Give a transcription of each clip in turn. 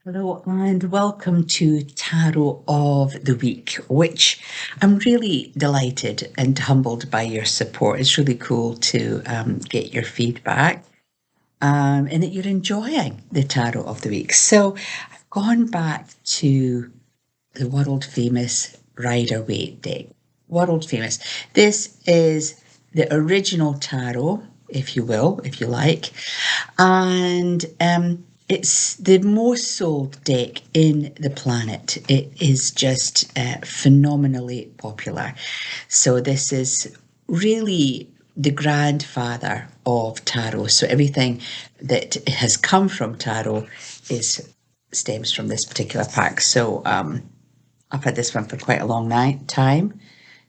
Hello and welcome to Tarot of the Week, which I'm really delighted and humbled by your support. It's really cool to get your feedback and that you're enjoying the Tarot of the Week. So I've gone back to the world famous Rider-Waite deck. World famous. This is the original tarot, if you will, if you like, and it's the most sold deck in the planet. It is just phenomenally popular. So this is really the grandfather of tarot. So everything that has come from tarot is stems from this particular pack. So I've had this one for quite a long time,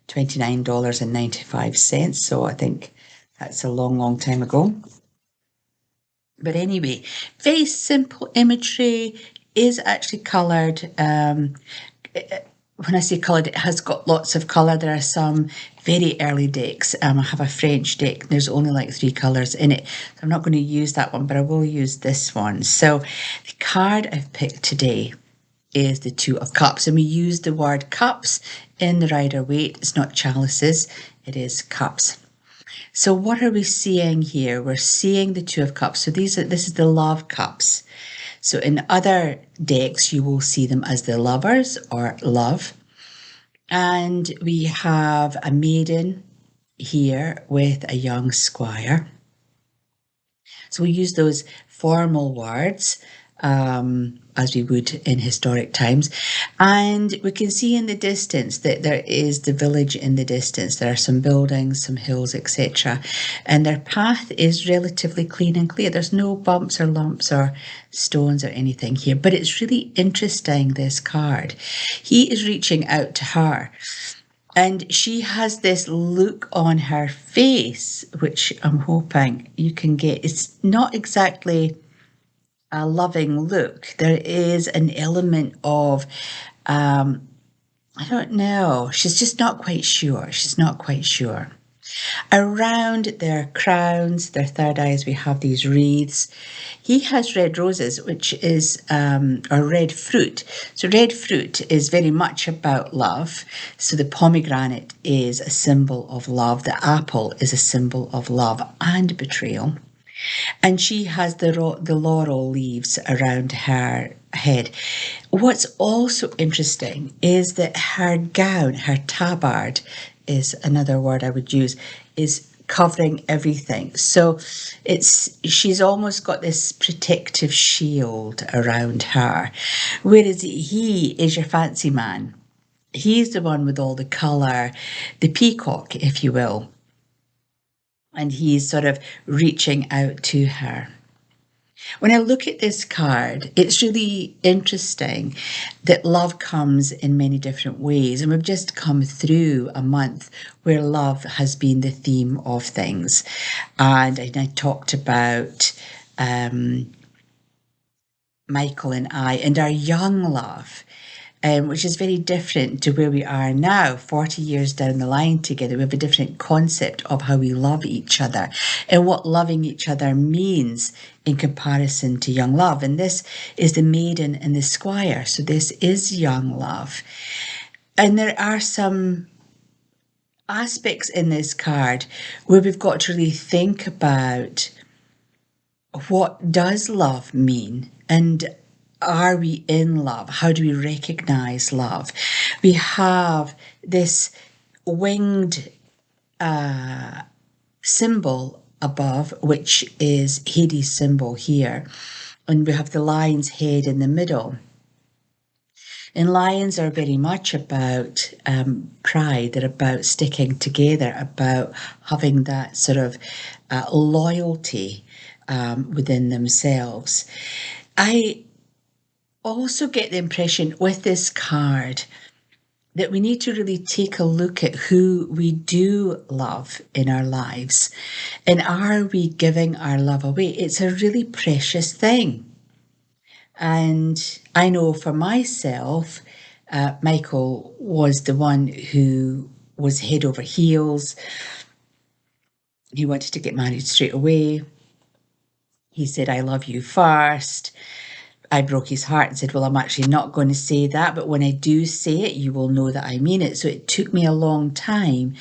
$29.95. So I think that's a long, long time ago. But anyway, very simple imagery, is actually coloured. When I say coloured, it has got lots of colour. There are some very early decks. I have a French deck. There's only like 3 colours in it. So I'm not going to use that one, but I will use this one. So the card I've picked today is the Two of Cups. And we use the word cups in the Rider-Waite. It's not chalices, it is cups. So what are we seeing here? We're seeing the Two of Cups. So this is the love cups. So in other decks, you will see them as the lovers or love. And we have a maiden here with a young squire. So we use those formal words as we would in historic times. And we can see in the distance that there is the village in the distance. There are some buildings, some hills, etc. And their path is relatively clean and clear. There's no bumps or lumps or stones or anything here. But it's really interesting, this card. He is reaching out to her. And she has this look on her face, which I'm hoping you can get. It's not exactly a loving look. There is an element of, I don't know, she's just not quite sure. She's not quite sure. Around their crowns, their third eyes, we have these wreaths. He has red roses, which is or red fruit. So red fruit is very much about love. So the pomegranate is a symbol of love. The apple is a symbol of love and betrayal. And she has the laurel leaves around her head. What's also interesting is that her gown, her tabard, is another word I would use, is covering everything. So she's almost got this protective shield around her. Whereas he is your fancy man. He's the one with all the colour, the peacock, if you will. And he's sort of reaching out to her. When I look at this card, it's really interesting that love comes in many different ways. And we've just come through a month where love has been the theme of things. And I talked about Michael and I and our young love. Which is very different to where we are now, 40 years down the line together. We have a different concept of how we love each other and what loving each other means in comparison to young love. And this is the maiden and the squire. So this is young love. And there are some aspects in this card where we've got to really think about what does love mean, and are we in love? How do we recognize love? We have this winged symbol above, which is Hades' symbol here. And we have the lion's head in the middle. And lions are very much about pride. They're about sticking together, about having that sort of loyalty within themselves. I also get the impression with this card that we need to really take a look at who we do love in our lives, and are we giving our love away? It's a really precious thing. And I know for myself, Michael was the one who was head over heels. He wanted to get married straight away. He said, I love you first. I broke his heart and said, well, I'm actually not going to say that, but when I do say it, you will know that I mean it. So it took me a long time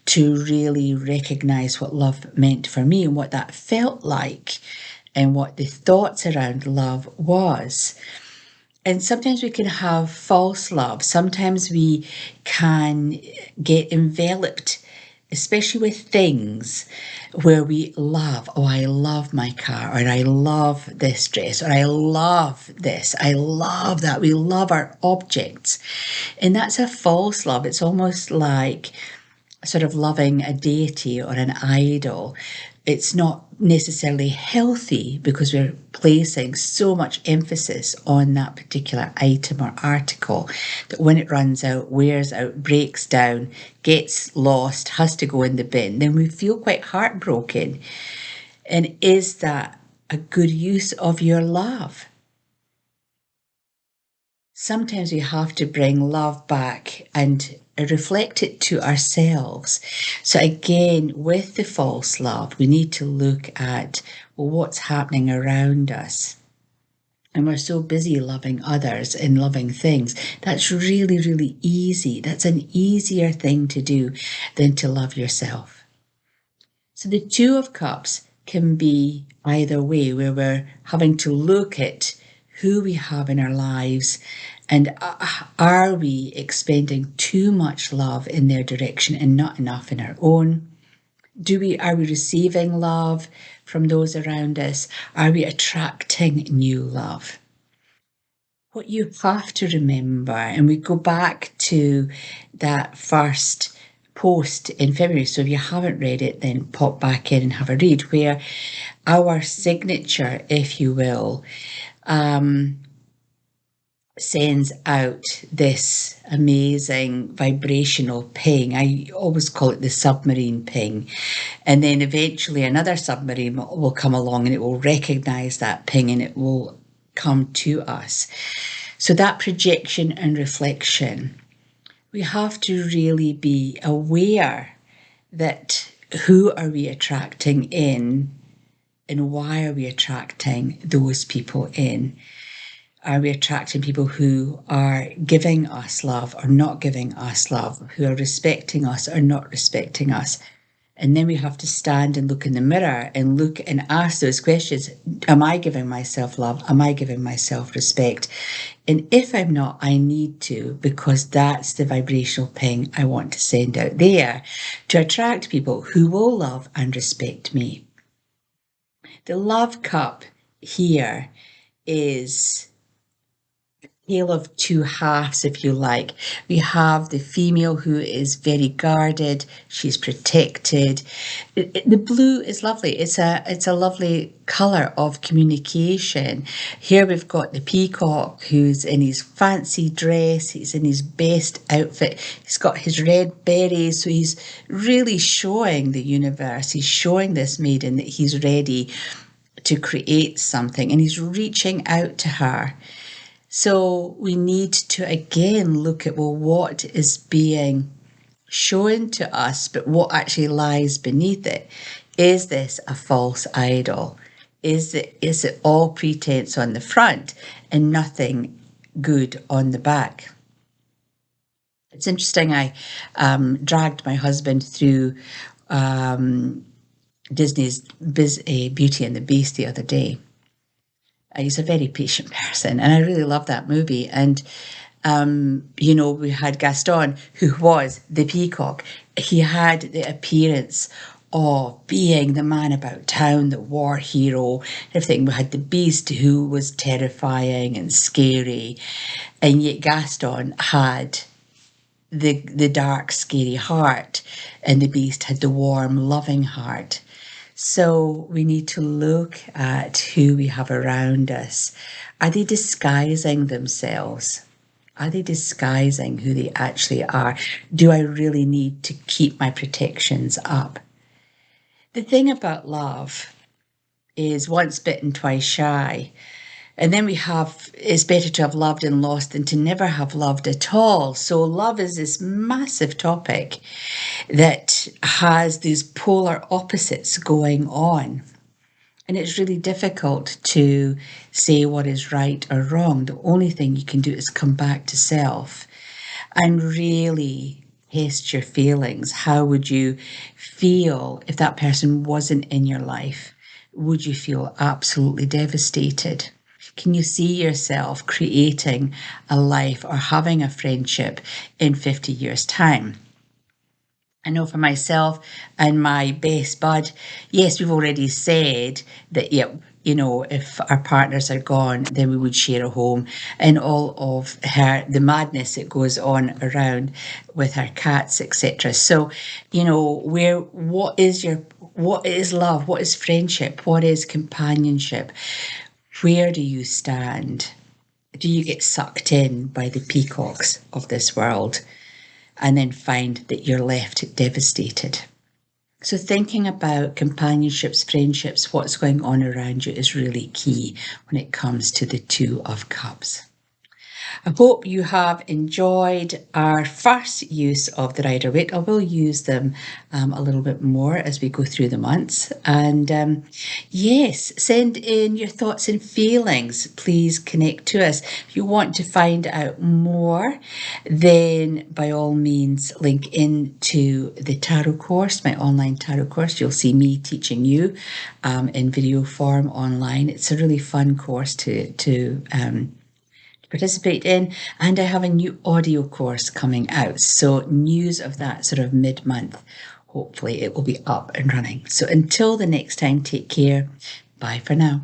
to really recognize what love meant for me and what that felt like and what the thoughts around love was. And sometimes we can have false love. Sometimes we can get enveloped, especially with things where we love. Oh, I love my car, or I love this dress, or I love this. I love that. We love our objects. And that's a false love. It's almost like sort of loving a deity or an idol. It's not necessarily healthy because we're placing so much emphasis on that particular item or article that when it runs out, wears out, breaks down, gets lost, has to go in the bin, then we feel quite heartbroken. And is that a good use of your love? Sometimes we have to bring love back and reflect it to ourselves. So again, with the false love, we need to look at, well, what's happening around us. And we're so busy loving others and loving things. That's really, really easy. That's an easier thing to do than to love yourself. So the Two of Cups can be either way, where we're having to look at who we have in our lives and are we expending too much love in their direction and not enough in our own? Are we receiving love from those around us? Are we attracting new love? What you have to remember, and we go back to that first post in February, so if you haven't read it, then pop back in and have a read, where our signature, if you will, sends out this amazing vibrational ping. I always call it the submarine ping. And then eventually another submarine will come along and it will recognize that ping and it will come to us. So that projection and reflection, we have to really be aware that who are we attracting in and why are we attracting those people in? Are we attracting people who are giving us love or not giving us love, who are respecting us or not respecting us? And then we have to stand and look in the mirror and look and ask those questions. Am I giving myself love? Am I giving myself respect? And if I'm not, I need to, because that's the vibrational ping I want to send out there to attract people who will love and respect me. The love cup here is tale of two halves, if you like. We have the female who is very guarded, she's protected. The blue is lovely. It's a lovely colour of communication. Here we've got the peacock who's in his fancy dress, he's in his best outfit, he's got his red berries, so he's really showing the universe, he's showing this maiden that he's ready to create something and he's reaching out to her. So we need to again look at, well, what is being shown to us, but what actually lies beneath it? Is this a false idol? Is it all pretense on the front and nothing good on the back? It's interesting, I dragged my husband through Disney's Beauty and the Beast the other day. He's a very patient person, and I really love that movie. And, we had Gaston, who was the peacock. He had the appearance of being the man about town, the war hero, everything. We had the beast, who was terrifying and scary. And yet Gaston had the dark, scary heart, and the beast had the warm, loving heart. So we need to look at who we have around us. Are they disguising themselves? Are they disguising who they actually are? Do I really need to keep my protections up? The thing about love is once bitten, twice shy. And then we have, it's better to have loved and lost than to never have loved at all. So love is this massive topic that has these polar opposites going on. And it's really difficult to say what is right or wrong. The only thing you can do is come back to self and really test your feelings. How would you feel if that person wasn't in your life? Would you feel absolutely devastated? Can you see yourself creating a life or having a friendship in 50 years' time? I know for myself and my best bud, yes, we've already said that, yeah, if our partners are gone, then we would share a home, and all of the madness that goes on around with her cats, etc. So, what is love? What is friendship? What is companionship? Where do you stand? Do you get sucked in by the peacocks of this world and then find that you're left devastated? So, thinking about companionships, friendships, what's going on around you is really key when it comes to the Two of Cups. I hope you have enjoyed our first use of the Rider Waite. I will use them a little bit more as we go through the months. And yes, send in your thoughts and feelings. Please connect to us. If you want to find out more, then by all means, link into the tarot course, my online tarot course. You'll see me teaching you in video form online. It's a really fun course to participate in, and I have a new audio course coming out, so news of that sort of mid-month. Hopefully it will be up and running. So until the next time, take care. Bye for now.